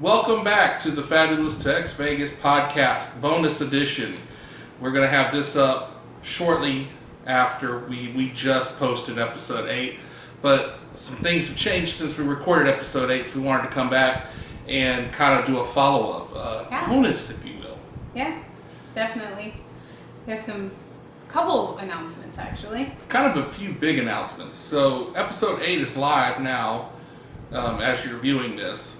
Welcome back to the Fabulous TexVegas podcast, bonus edition. We're going to have this up shortly after we just posted episode 8, but some things have changed since we recorded episode 8, so we wanted to come back and kind of do a follow-up, bonus, if you will. Yeah, definitely. We have couple announcements, actually. Kind of a few big announcements. So episode 8 is live now as you're viewing this.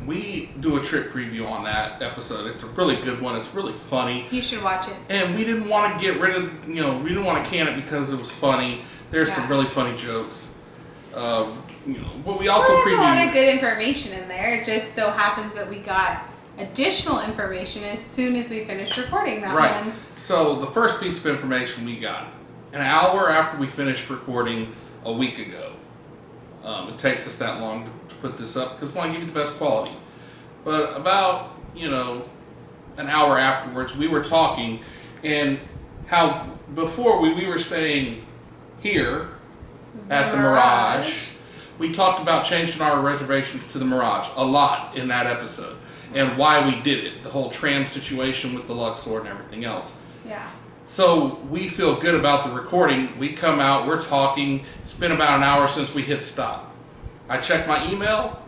We do a trip preview on that episode. It's a really good one. It's really funny. You should watch it. And we didn't want to get rid of, we didn't want to can it because it was funny. There's some really funny jokes. But we also there's a lot of good information in there. It just so happens that we got additional information as soon as we finished recording that one. So the first piece of information we got an hour after we finished recording a week ago. It takes us that long to put this up because we want to give you the best quality. But about, an hour afterwards, we were talking and how before we were staying here at the Mirage. We talked about changing our reservations to the Mirage a lot in that episode and why we did it, the whole tram situation with the Luxor and everything else. Yeah. So we feel good about the recording. We come out, we're talking. It's been about an hour since we hit stop. I check my email.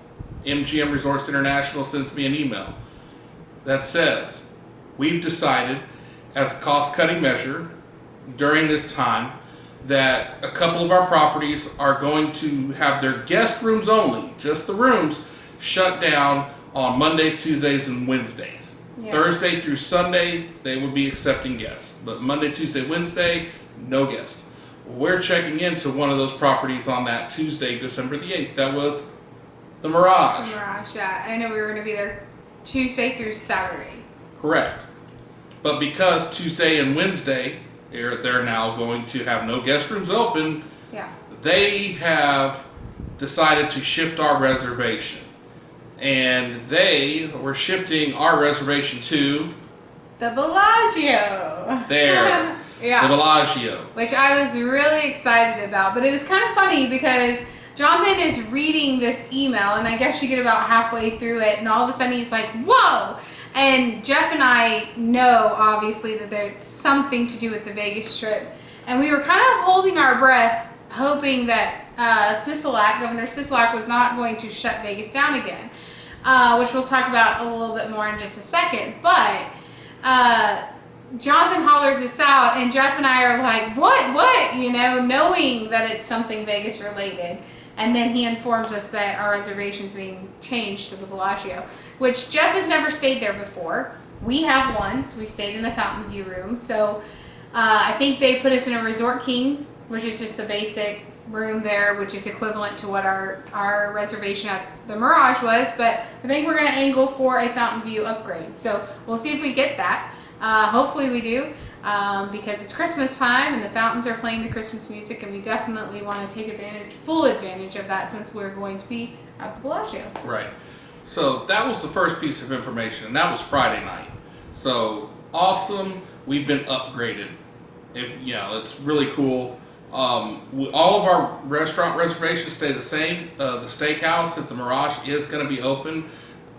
MGM Resorts International sends me an email that says, we've decided as a cost-cutting measure during this time that a couple of our properties are going to have their guest rooms only, just the rooms, shut down on Mondays, Tuesdays, and Wednesdays. Yeah. Thursday through Sunday, they would be accepting guests. But Monday, Tuesday, Wednesday, no guests. We're checking into one of those properties on that Tuesday, December the 8th. That was the Mirage. The Mirage, yeah. I know we were going to be there Tuesday through Saturday. Correct. But because Tuesday and Wednesday, they're now going to have no guest rooms open, they have decided to shift our reservation. And they were shifting our reservation to the Bellagio. There. Yeah. The Bellagio. Which I was really excited about. But it was kind of funny because Jonathan is reading this email, and I guess you get about halfway through it, and all of a sudden he's like, whoa! And Jeff and I know, obviously, that there's something to do with the Vegas trip. And we were kind of holding our breath, hoping that Governor Sisolak was not going to shut Vegas down again. Which we'll talk about a little bit more in just a second. But Jonathan hollers this out, and Jeff and I are like, what? Knowing that it's something Vegas related. And then he informs us that our reservation's being changed to the Bellagio, which Jeff has never stayed there before. We have once. We stayed in the Fountain View room. So I think they put us in a Resort King, which is just the basic room there, which is equivalent to what our reservation at the Mirage was. But I think we're going to angle for a Fountain View upgrade. So we'll see if we get that. Hopefully we do, because it's Christmas time and the fountains are playing the Christmas music, and we definitely want to take full advantage of that since we're going to be at the Bellagio. Right. So that was the first piece of information, and that was Friday night. So awesome. We've been upgraded. It's really cool. All of our restaurant reservations stay the same. The steakhouse at the Mirage is going to be open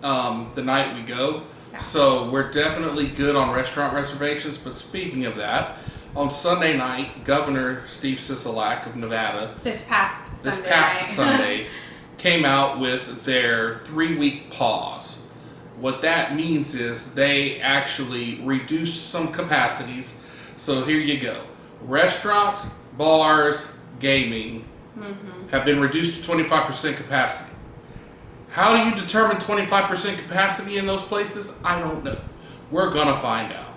the night we go. So we're definitely good on restaurant reservations. But speaking of that, on Sunday night, Governor Steve Sisolak of Nevada, this past Sunday, came out with their 3-week pause. What that means is they actually reduced some capacities. So here you go. Restaurants, bars, gaming have been reduced to 25% capacity. How do you determine 25% capacity in those places? I don't know. We're going to find out.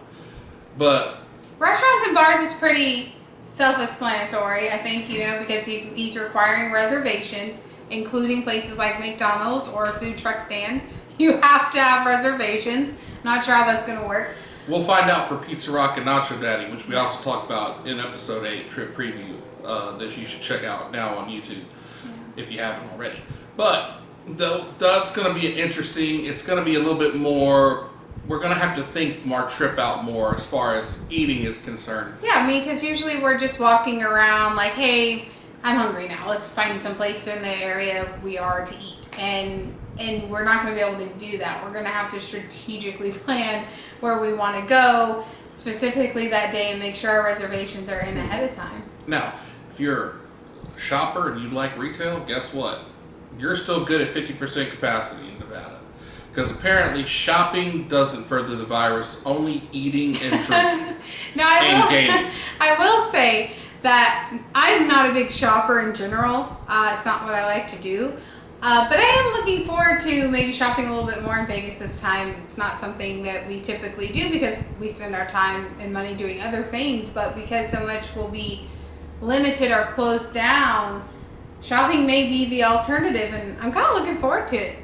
But restaurants and bars is pretty self-explanatory, I think, because he's requiring reservations, including places like McDonald's or a food truck stand. You have to have reservations. Not sure how that's going to work. We'll find out for Pizza Rock and Nacho Daddy, which we also talked about in episode 8, Trip Preview, that you should check out now on YouTube if you haven't already. But that's going to be interesting. It's going to be a little bit more. We're going to have to think our trip out more as far as eating is concerned. Yeah, because usually we're just walking around like, hey, I'm hungry now. Let's find some place in the area we are to eat. And we're not going to be able to do that. We're going to have to strategically plan where we want to go specifically that day and make sure our reservations are in ahead of time. Now, if you're a shopper and you like retail, guess what? You're still good at 50% capacity in Nevada. Because apparently shopping doesn't further the virus, only eating and drinking and gaming. I will say that I'm not a big shopper in general. It's not what I like to do. But I am looking forward to maybe shopping a little bit more in Vegas this time. It's not something that we typically do because we spend our time and money doing other things. But because so much will be limited or closed down, shopping may be the alternative. And I'm kind of looking forward to it.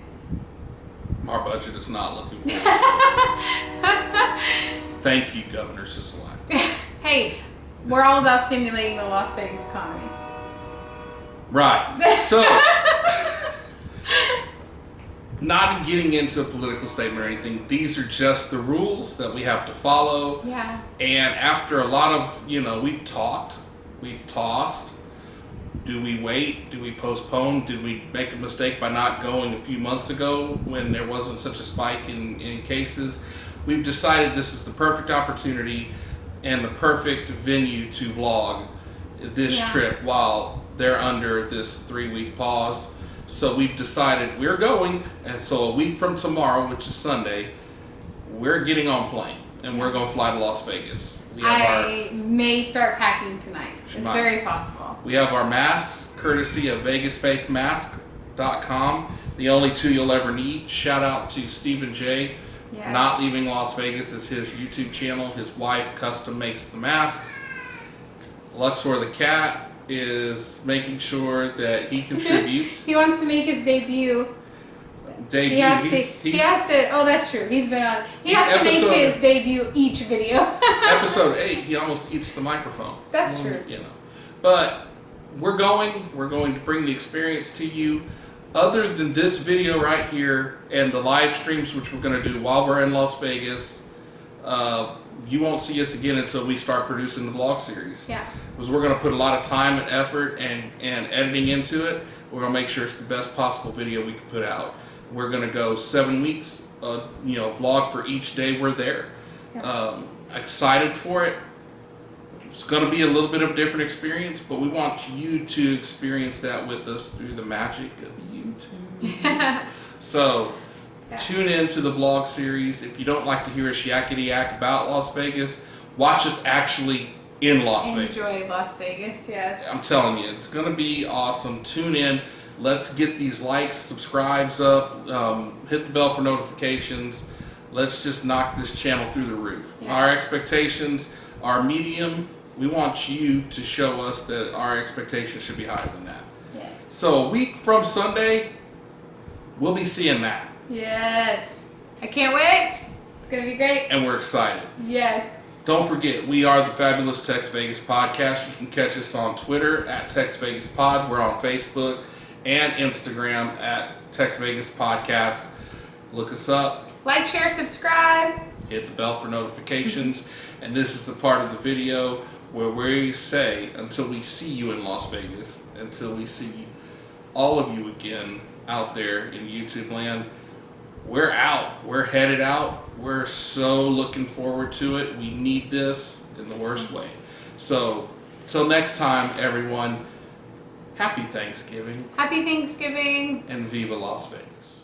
Our budget is not looking forward to it. Thank you, Governor Sisolak. Hey, we're all about stimulating the Las Vegas economy. Right. So, not getting into a political statement or anything, these are just the rules that we have to follow. Yeah. And after a lot of, we've talked, we've tossed. Do we wait? Do we postpone? Did we make a mistake by not going a few months ago when there wasn't such a spike in cases? We've decided this is the perfect opportunity and the perfect venue to vlog this trip while they're under this 3-week pause. So we've decided we're going, and so a week from tomorrow, which is Sunday, we're getting on plane and we're going to fly to Las Vegas. I may start packing tonight. It's very possible. We have our masks, courtesy of VegasFaceMask.com. The only 2 you'll ever need. Shout out to Stephen J. Yes. Not Leaving Las Vegas is his YouTube channel. His wife custom makes the masks. Luxor the cat is making sure that he contributes. He wants to make his debut. He has to. Oh, that's true. He's been on. He has to make his debut each video. Episode 8, he almost eats the microphone. That's true. But we're going to bring the experience to you. Other than this video right here and the live streams, which we're going to do while we're in Las Vegas, you won't see us again until we start producing the vlog series. Yeah. Because we're going to put a lot of time and effort and editing into it. We're going to make sure it's the best possible video we can put out. We're going to go 7 weeks, vlog for each day we're there. Yeah. Excited for it. It's going to be a little bit of a different experience, but we want you to experience that with us through the magic of YouTube. So, tune in to the vlog series. If you don't like to hear us yakety yak about Las Vegas, watch us actually in Las Vegas. Enjoy Las Vegas, yes. I'm telling you, it's going to be awesome. Tune in. Let's get these likes, subscribes up, hit the bell for notifications. Let's just knock this channel through the roof. Yeah. Our expectations are medium. We want you to show us that our expectations should be higher than that. Yes. So a week from Sunday, we'll be seeing that. Yes. I can't wait. It's going to be great. And we're excited. Yes. Don't forget, we are the Fabulous TexVegas Podcast. You can catch us on Twitter at TexVegasPod. We're on Facebook and Instagram at TexVegas Podcast. Look us up. Like, share, subscribe. Hit the bell for notifications. And this is the part of the video where we say, until we see you in Las Vegas, until we see all of you again out there in YouTube land, we're out. We're headed out. We're so looking forward to it. We need this in the worst way. So, till next time, everyone, happy Thanksgiving. Happy Thanksgiving. And Viva Las Vegas.